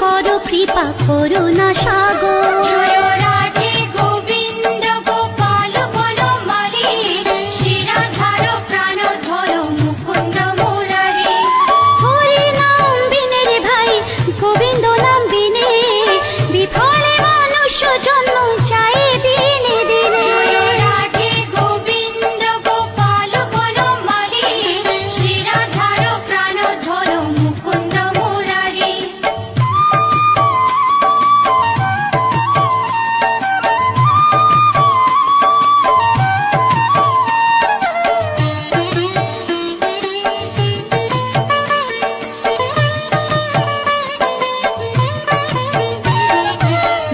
করো কৃপা করুণা সাগর। জয় রাধে গোবিন্দ গোপাল বনমালী, শিরাধার প্রাণধর মুকুন্দ মুরারি। হরি নাম বিনে রে ভাই, গোবিন্দ নাম বিনে, বিফলে মানুষ জন্ম চাই দিনে দিনে। জয় রাধে গোবিন্দ গোপাল বনমালী, শিরাধার প্রাণধর মুকুন্দ মুরারি।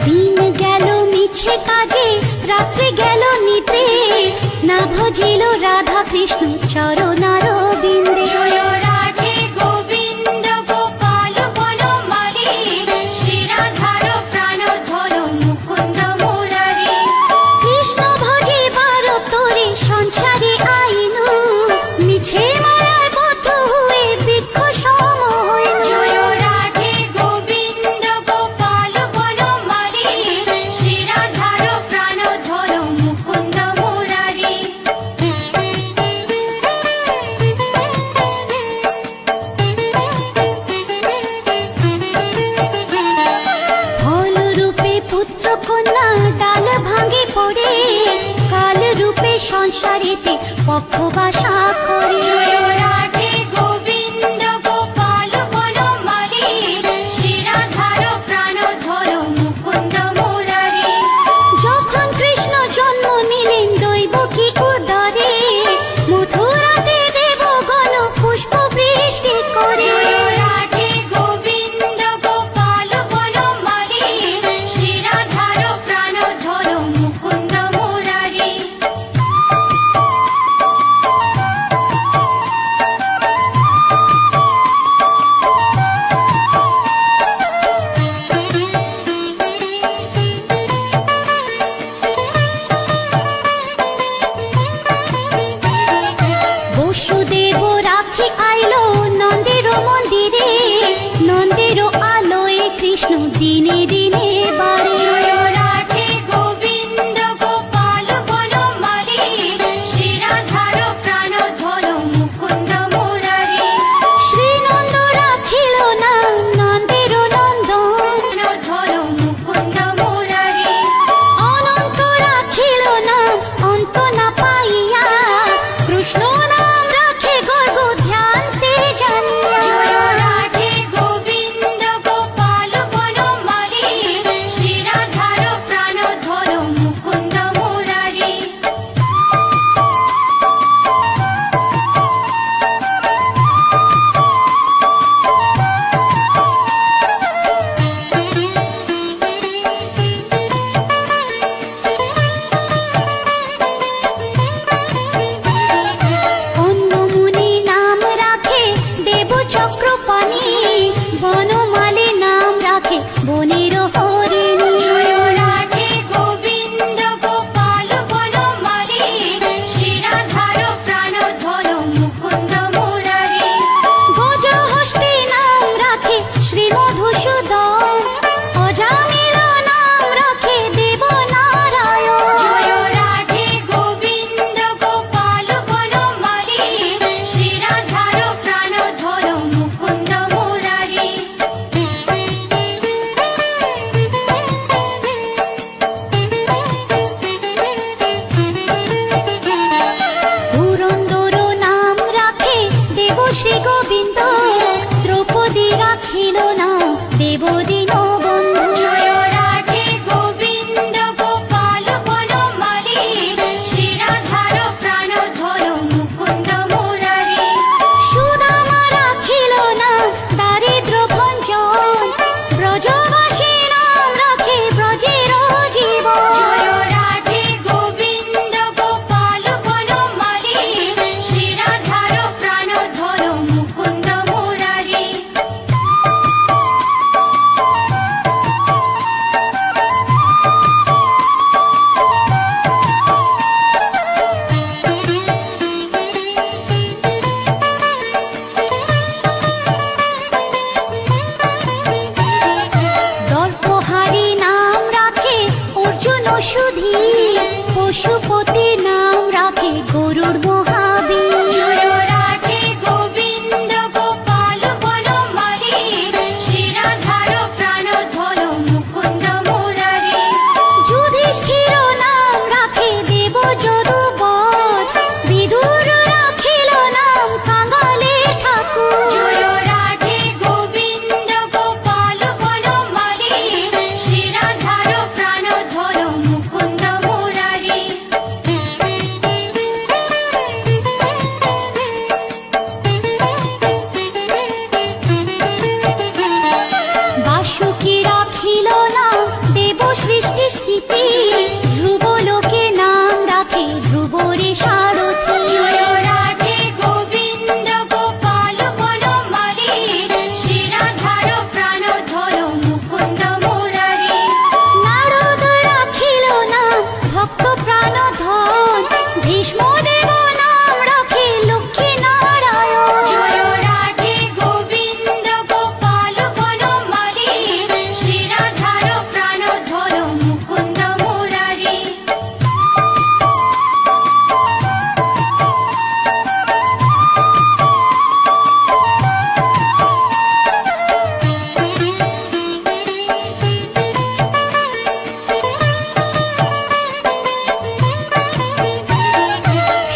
দিন গেল মিছে কাজে, রাত্রি গেল নিদ্রে, না ভজিল রাধা কৃষ্ণ চরণার বিন্দে। জয় রাধে গোবিন্দ গোপাল বনমালী, শিরাধার প্রাণধর মুকুন্দ মুরারি। কৃষ্ণ ভজিবার তোরে সংসারে আইনু, মিছে মায়ায় বদ্ধ হয়ে বৃক্ষ সম হইনু। জয় রাধে গোবিন্দ গোপাল বনমালী, শিরাধার প্রাণধর মুকুন্দ মুরারি। ফল রূপে পুত্র কন্যা ডাল ভাঙে পড়ে, কাল রূপে সংসারেতে পক্ষ বাসা করে। জয় রাধে গোবিন্দ গোপাল বনমালী, শিরাধার প্রাণধর মুকুন্দ মুরারি। যখন কৃষ্ণ জন্ম নিলেন দৈবকী উদরে, মথুরাতে দেবগণ পুষ্প বৃষ্টি করে। জয় রাধে গোবিন্দ গোপাল বনমালী, শিরাধার প্রাণধর মুকুন্দ মুরারি। বসুদেব রাখি আইলো নন্দের মন্দিরে, নন্দের আলোয় কৃষ্ণ দিনে দিনে বাড়ে। জয় রাধে গোবিন্দ গোপাল বনমালী, শিরাধার প্রাণধর মুকুন্দ মুরারি। শ্রীনন্দ রাখিল নাম নন্দের নন্দন, প্রাণধর মুকুন্দ মুরারি। অনন্ত রাখিল নাম অন্ত না পাইয়া, কৃষ্ণ নাম রাখে গর্গ ধ্যানতে জানিয়া। জয় রাধে গোবিন্দ গোপাল বনমালী, শিরাধার প্রাণধর মুকুন্দ মুরারি। অন্নমুনি নাম রাখে দেব চক্রপাণি, বনমালী নাম রাখে বনের হরিণী। জয় রাধে গোবিন্দ গোপাল বনমালী, শিরাধার প্রাণধর মুকুন্দ মুরারি। গজহস্তি নাম রাখে শ্রী মধুসূদন, অজামিল নাম রাখে দেব নারায়ণ। জয় রাধে গোবিন্দ গোপাল বনমালী, শিরাধার প্রাণধর মুকুন্দ মুরারি। পুরন্দর নাম রাখে দেব শ্রী গোবিন্দ, দ্রৌপদী রাখিল নাম দেব সৃষ্টি স্থিতি ধ্রুব লোকে নাম রাখে ধ্রুবরে সারথি জয় রাধে গোবিন্দ গোপাল বনমালী শিরাধার প্রাণধর মুকুন্দ মুরারি নারদ রাখিল নাম ভক্ত প্রাণধন ভীষ্মদেব নাম রাখে লক্ষ্মী নারায়ণ জয় রাধে গোবিন্দ গোপাল বনমালী শিরাধার প্রাণধর মুকুন্দ মুরারি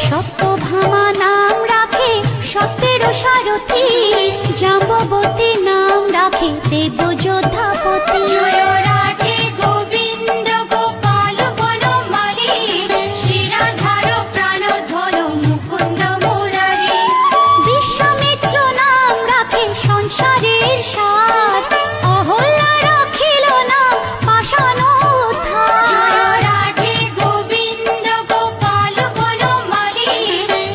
সত্যভামা নাম রাখে সত্যের সারথি জাম্ববতী নাম রাখে দেব যোদ্ধাপতি জয় রাধে গোবিন্দ গোপাল বনমালী শিরাধার প্রাণধর মুকুন্দ মুরারি বিশ্বামিত্র নাম রাখে সংসারের সার অহল্যা রাখিল নাম পাষাণ উদ্ধার জয় রাধে গোবিন্দ গোপাল বনমালী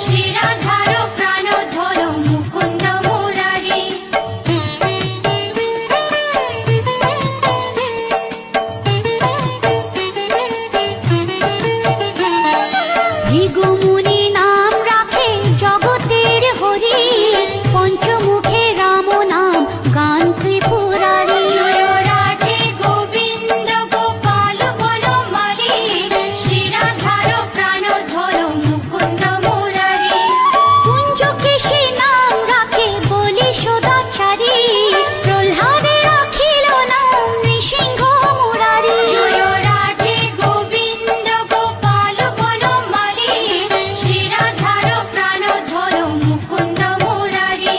শিরাধার প্রাণধর মুকুন্দ মুরারি ভৃগুমুনি নাম রাখে জগতের হরি পঞ্চমুখে রাম নাম গান ত্রিপুরারি জয় রাধে গোবিন্দ গোপাল বনমালী শিরাধার প্রাণধর মুকুন্দ মুরারি কুঞ্জকেশী নাম রাখে বলি সদাচারী প্রহ্লাদে রাখিল নাম নৃসিংহ মুরারি জয় রাধে গোবিন্দ গোপাল বনমালী শিরাধার প্রাণধর মুকুন্দ মুরারি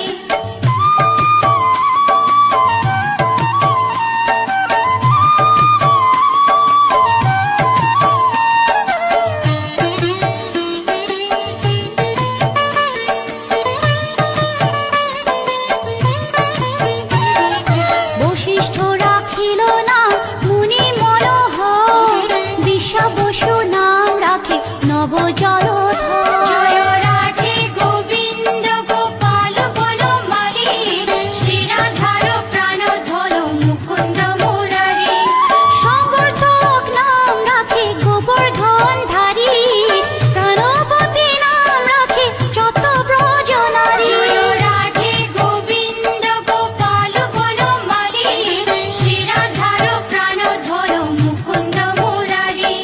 বশিষ্ঠ রাখিল নাম মুনি মনোহর বিশ্বাবসু নাম রাখে নবজলধর জয় রাধে গোবিন্দ গোপাল বনমালী শিরাধার প্রাণধর মুকুন্দ মুরারি সংবর্ধক নাম রাখে গোবর্ধন ধারী প্রাণবতী নাম রাখে যত ব্রজনারী জয় রাধে গোবিন্দ গোপাল বনমালী শিরাধার প্রাণধর মুকুন্দ মুরারি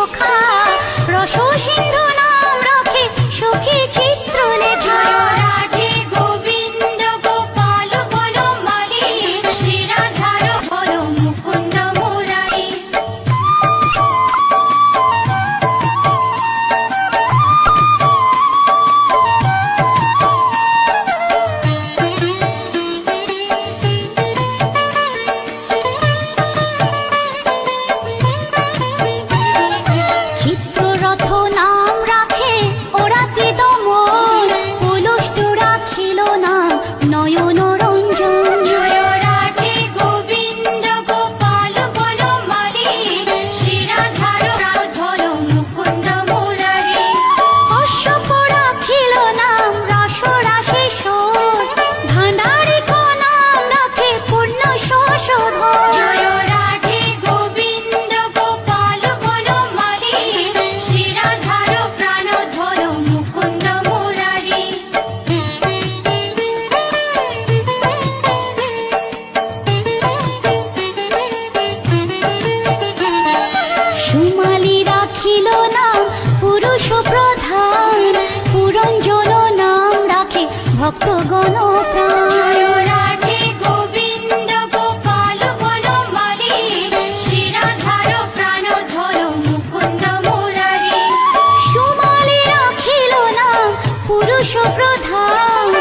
সখা রস সিন্ধু নাম রাখে সখী চিত্রলেখা জয় রাধে গোবিন্দ গোপাল বনমালী শ্রীরাধার বলো মুকুন্দ মুরারি চিত্ররথ নাম রাখে ওরাতি দমন পুলুষ্টু রাখিল নাম নয়ন রঞ্জন জয় রাধে গোবিন্দ গোপাল বনমালী শ্রীরাধার ধলো মুকুন্দ মুরারি অশ্বপ রাখিল নাম রাস রাশেশ্বর ভাণ্ডারিক নাম রাখে পূর্ণ শোষধর জয় রাধে গোবিন্দ গোপাল বনমালী শ্রীরাধার প্রাণ ধলো মুকুন্দ মুরারি সুমালি রাখিল নাম পুরুষ প্রধান পুরঞ্জন নাম রাখে ভক্তগণ প্রাণ জয় রাধে গোবিন্দ গোপাল বনমালী শ্রীরাধার প্রাণ ধলো মুকুন্দ মুরারি সুমালি রাখিল নাম পুরুষ প্রধান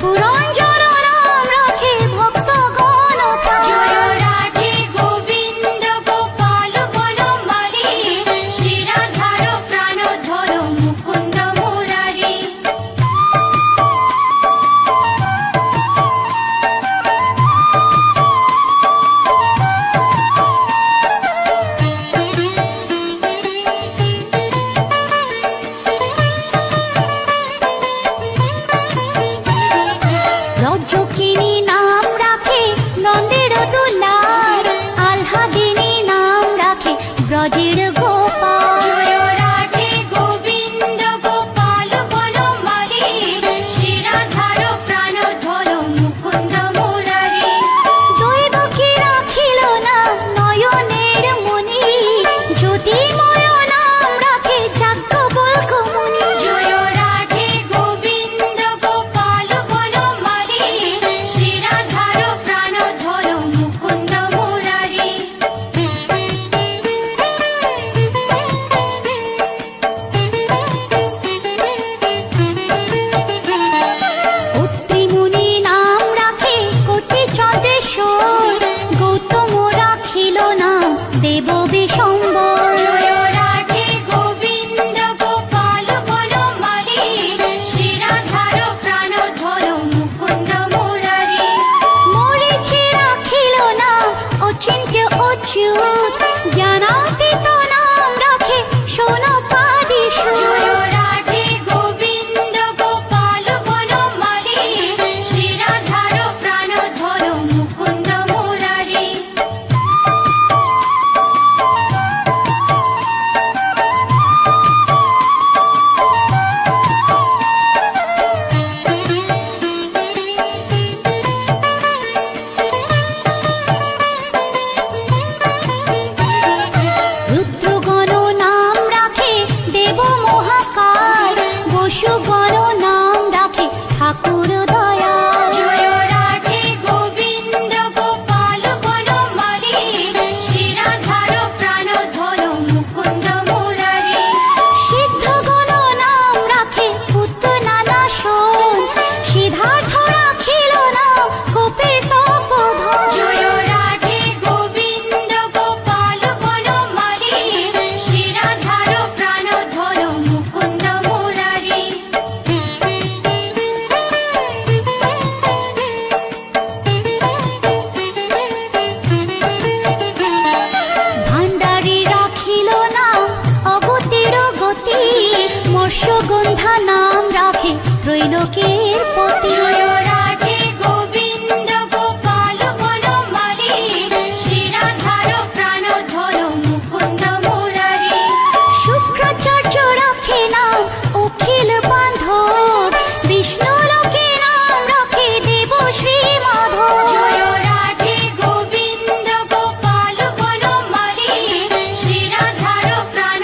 পুরঞ্জন নাম রাখে ভক্তগণ প্রাণ জয় রাধে গোবিন্দ গোপাল বনমালী শ্রীরাধার প্রাণ ধলো মুকুন্দ মুরারি রজ্জকিনী নাম রাখে নন্দের দুলার আহ্লাদিনী নাম রাখে ব্রজের গোপাল জয় রাধে গোবিন্দ গোপাল বনমালী শ্রীরাধার প্রাণ ধলো মুকুন্দ মুরারি দৈবকী রাখিল নাম নয়নের মণি জ্যোতির্ময় নাম রাখে যাজ্ঞবল্ক্য মুনি জয় রাধে গোবিন্দ গোপাল বনমালী শ্রীরাধার প্রাণ ধলো মুকুন্দ মুরারি অত্রিমুনি নাম রাখে কোটি চন্দ্রেশ্বর গৌতম রাখিল নাম দেব বিশম্বর জয় রাধে গোবিন্দ গোপাল বনমালী শ্রীরাধার প্রাণ ধলো মুকুন্দ মুরারি মরিচি রাখিল নাম অচিন্ত্য অচ্যুত জ্ঞানাতীত নাম রাখে সোনপাদিশ্বর জয় রাধে গোবিন্দ গোপাল বনমালী শ্রীরাধার প্রাণ ধলো মুকুন্দ মুরারি রুদ্রগণ নাম রাখে দেব মহাকাল বসুগণ নাম রাখে ঠাকুর দয়াল জয় রাধে গোবিন্দ গোপাল বনমালী শ্রীরাধার প্রাণ ধলো মুকুন্দ মুরারি সিদ্ধগণ নাম রাখে পুত্তনানাশন সিদ্ধার্থ রাখিল নাম গোপের তপোধন জয় রাধে গোবিন্দ গোপাল বনমালী শ্রীরাধার প্রাণ ধলো মুকুন্দ মুরারি ভাণ্ডারী রাখিল নাম অগতির গতি মৎস্যগন্ধা নাম রাখে ত্রৈলোকের পতি জয় রাধে গোবিন্দ গোপাল বনমালী শ্রীরাধার প্রাণ ধলো মুকুন্দ মুরারি শুক্রাচার্য রাখে নাম অখিল বান্ধব বিষ্ণু লোকে নাম রাখে দেব শ্রী মাধব জয় রাধে গোবিন্দ গোপাল বনমালী শ্রীরাধার প্রাণ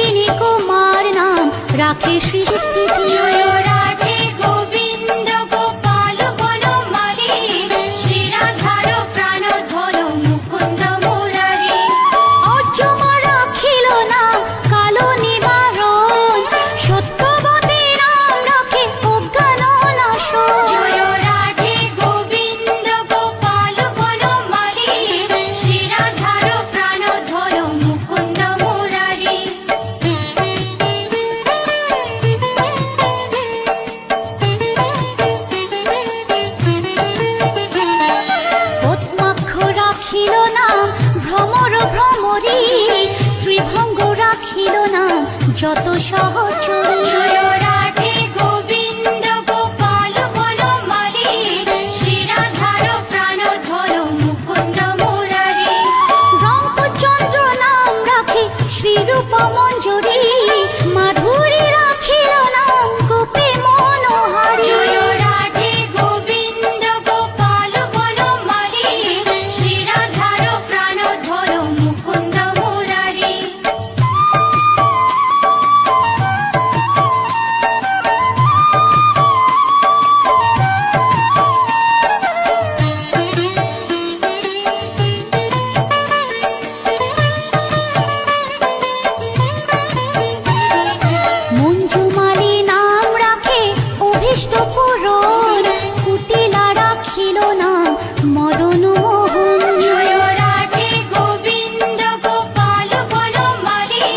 তিনি কুমার নাম রাখে সৃষ্টি জয় রাধে গোবিন্দ গোপাল বনমালী শ্রীরাধার প্রাণধন মুকুন্দ মুরারি অর্জমা রাখিল নাম কালো নিবারণ সত্যবতী নাম রাখে অজ্ঞান নাশন জয় রাধে গোবিন্দ গোপাল বনমালী শ্রীরাধার প্রাণধন মুকুন্দ মুরারি পদ্মাক্ষ রাখিল নাম ভ্রমর ভ্রমরী ত্রিভঙ্গ রাখিল নাম যত সহচরী জয় রাধে গোবিন্দ গোপাল বনমালী শ্রীরাধার প্রাণধন মুকুন্দ মুরারি রামচন্দ্র নাম রাখে শ্রীরূপ মঞ্জুরি মাধুরী রাখিল নাম গোপী মনোহারী জয় রাধে গোবিন্দ গোপাল বনমালী শ্রীরাধার প্রাণধন মুকুন্দ মুরারি মঞ্জুমালী নাম রাখে অভীষ্ট পূরণ কুটিলা রাখিল নাম মদন মোহন জয় রাধে গোবিন্দ গোপাল বনমালী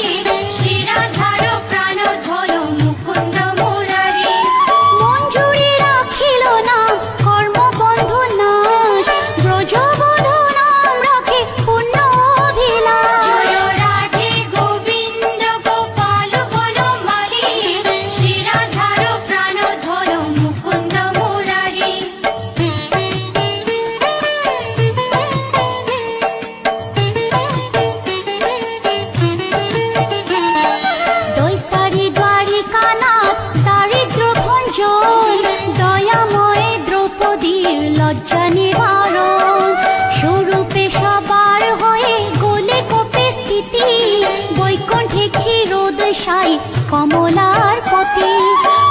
শ্রীরাধার প্রাণধন মুকুন্দ মুরারি মঞ্জুরি রাখিল নাম কর্মবন্ধ নাশ ব্রজবধূ নাম রাখে পুণ্য অভিলাষ জয় রাধে গোবিন্দ গোপাল বনমালী শ্রীরাধার প্রাণধন মুকুন্দ মুরারি দৈতারি দ্বারিকানাথ দারিদ্র ভঞ্জন দয়াময় দ্রৌপদীর লজ্জা নিবারণ স্বরূপে সবার হয়ে গোলে কোপে স্থিতি বৈকুণ্ঠে ক্ষীরোদশাই কমলার পতি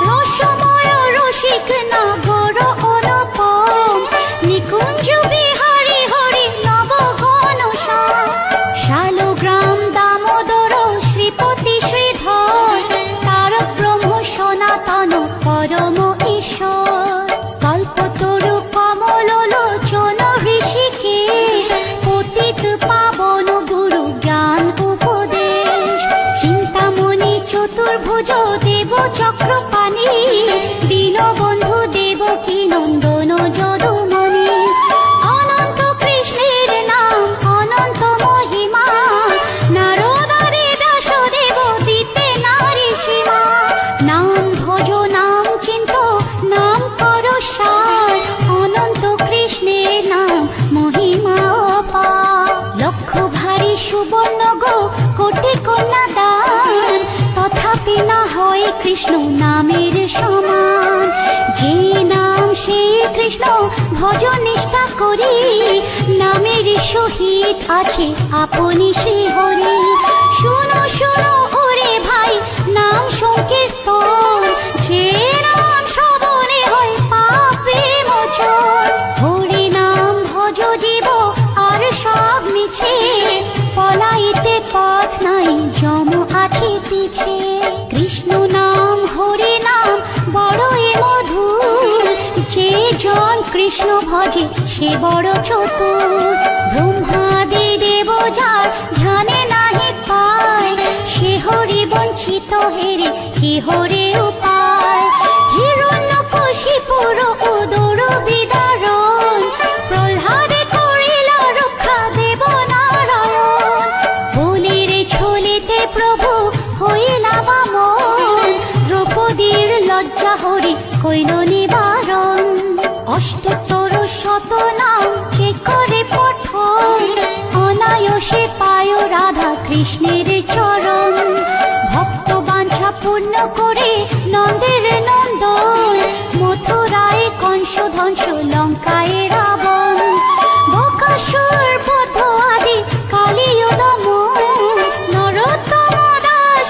রসময় রসিক নাগর অনুপম নিকুঞ্জ বিহারী হরি নবঘন শালগ্রাম দামোদর শ্রীপতি শ্রীধর তারক ব্রহ্ম সনাতন পরম ঈশ্বর কল্পতরু কমল লোচন ঋষিকেশ পতিত পাবন গুরু জ্ঞান উপদেশ চিন্তামণি চতুর্ভুজ দেব চক্রপাণি দীনবন্ধু দেবকী নন্দন যদুমণি অনন্ত কৃষ্ণের নাম অনন্ত মহিমা নারদাদি ব্যাসদেব দিতে নারী সীমা নাম ভজ নাম চিন্ত নাম কর সার অনন্ত কৃষ্ণের নাম মহিমা অপার লক্ষ ভারী সুবর্ণ গো কোটি কন্যা দান তথাপি না হয় কৃষ্ণ নামের সমান যে নাম সে কৃষ্ণ ভজ নিষ্ঠা করি নামের সহিত আছে আপনি শ্রী হরি শুনো শুনো ওরে ভাই নাম সংকীর্তন যে নাম শ্রবণে হয় পাপে মোচন হরি নাম ভজ জীব আর সব মিছে পলাইতে পথ নাই যম আছে পিছে কৃষ্ণ নাম হরি নাম বড়ই মধুর যে জন কৃষ্ণ ভজে সে বড় চতুর ব্রহ্মাদি দেব যার ধ্যানে নাহি পায় সে হরি বঞ্চিত হেরে কি হরে উপায় হিরণ্যকশিপুর উদর বিদারণ প্রহ্লাদে করিল রক্ষা দেব নারায়ণ বলিরে ছলিতে প্রভু হইলা বামন দ্রৌপদীর লজ্জা হরি কইল নিবারণ অষ্টোত্তর শত নাম যে করে পঠন অনায়াসে পায় রাধা কৃষ্ণের চরণ ভক্ত বাঞ্ছা পূর্ণ করে নন্দের নন্দন মথুরায় কংস ধ্বংস লঙ্কায় রাবণ বকাসুর বধ আদি কালীয় দমন নরোত্তম দাস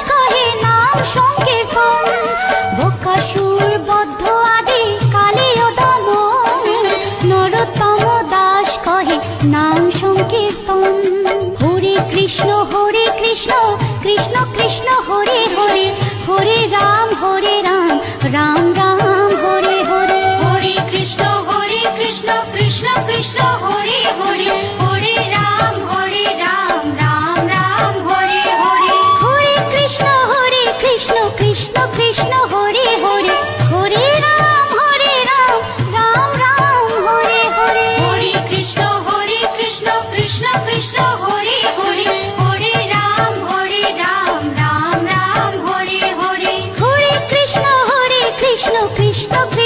কৃষ্ণ